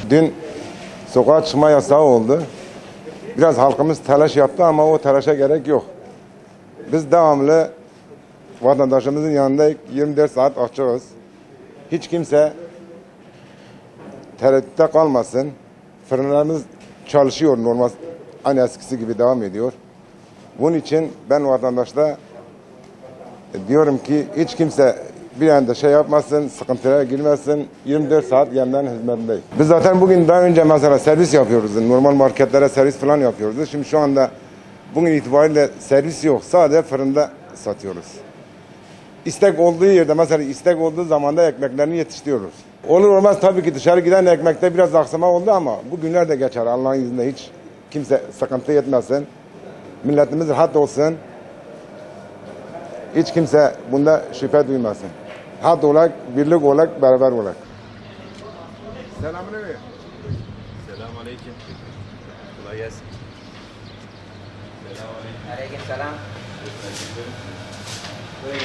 Dün sokağa çıkma yasağı oldu. Biraz halkımız telaş yaptı ama o telaşa gerek yok. Biz devamlı vatandaşımızın yanındayız. 24 saat açığız. Hiç kimse tereddütte kalmasın. Fırınlarımız çalışıyor normal, aynı eskisi gibi devam ediyor. Bunun için ben vatandaşlara diyorum ki hiç kimse bir anda şey yapmasın, sıkıntılara girmesin. 24 saat yemlerin hizmetindeyiz. Biz zaten bugün daha önce mesela servis yapıyoruz. Normal marketlere servis falan yapıyoruz. Şimdi şu anda bugün itibariyle servis yok. Sadece fırında satıyoruz. İstek olduğu yerde mesela istek olduğu zaman da ekmeklerini yetiştiriyoruz. Olur olmaz tabii ki dışarı giden ekmekte biraz aksama oldu ama bu günler de geçer. Allah'ın izniyle hiç kimse sıkıntı etmesin. Milletimiz rahat olsun. Hiç kimse bunda şüphe duymasın. Rahat olarak, birlik olarak, beraber olarak. Selamünaleyküm. Selamünaleyküm. Kolay gelsin. Aleyküm selam. Buyurun.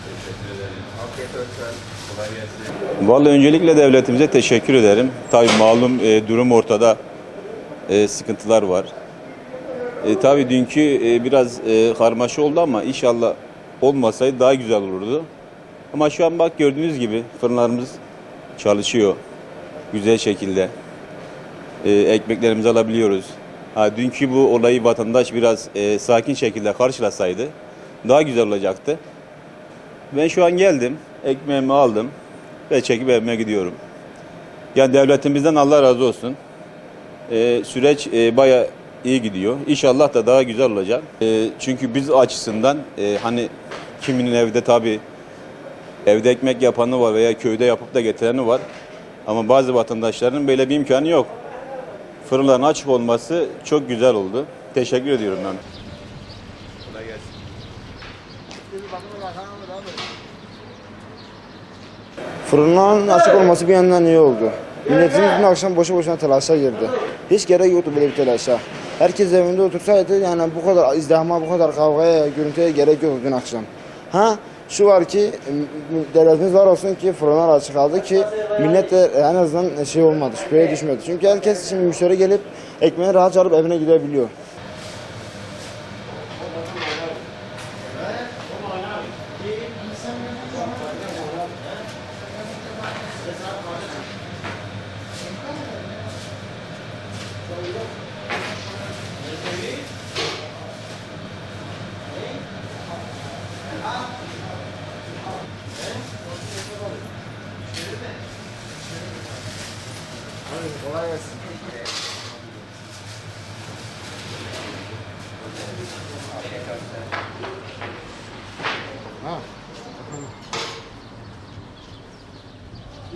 Teşekkür ederim. Afiyet olsun. Kolay gelsin. Vallahi öncelikle devletimize teşekkür ederim. Tabii malum durum ortada. Sıkıntılar var. Tabii dünkü biraz karmaşa oldu ama inşallah olmasaydı daha güzel olurdu. Ama şu an bak gördüğünüz gibi fırınlarımız çalışıyor. Güzel şekilde. Ekmeklerimizi alabiliyoruz. Dünkü bu olayı vatandaş biraz sakin şekilde karşılasaydı daha güzel olacaktı. Ben şu an geldim, ekmeğimi aldım ve çekip evime gidiyorum. Yani devletimizden Allah razı olsun. Süreç bayağı iyi gidiyor. İnşallah da daha güzel olacak. Çünkü biz açısından hani kiminin evde tabii evde ekmek yapanı var veya köyde yapıp da getireni var. Ama bazı vatandaşların böyle bir imkanı yok. Fırınların açık olması çok güzel oldu. Teşekkür ediyorum ben. Kolay gelsin. Fırınların açık olması bir yandan iyi oldu. Milletimiz dün akşam boşu boşuna telaşa girdi. Hiç gerek yoktu böyle bir telaşa. Herkes evinde otursaydı yani bu kadar izdihama, bu kadar kavgaya, gürültüye gerek yoktu dün akşam. Şu var ki devletimiz var olsun ki fırınlar açık kaldı ki millet de en azından şey olmadı, şüpheye düşmedi. Çünkü herkes şimdi müşteri gelip ekmeğini rahat alıp evine gidebiliyor. Kolay gelsin.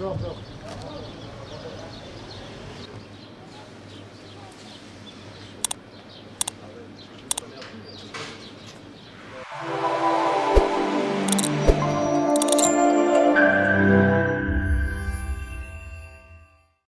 Yok yok.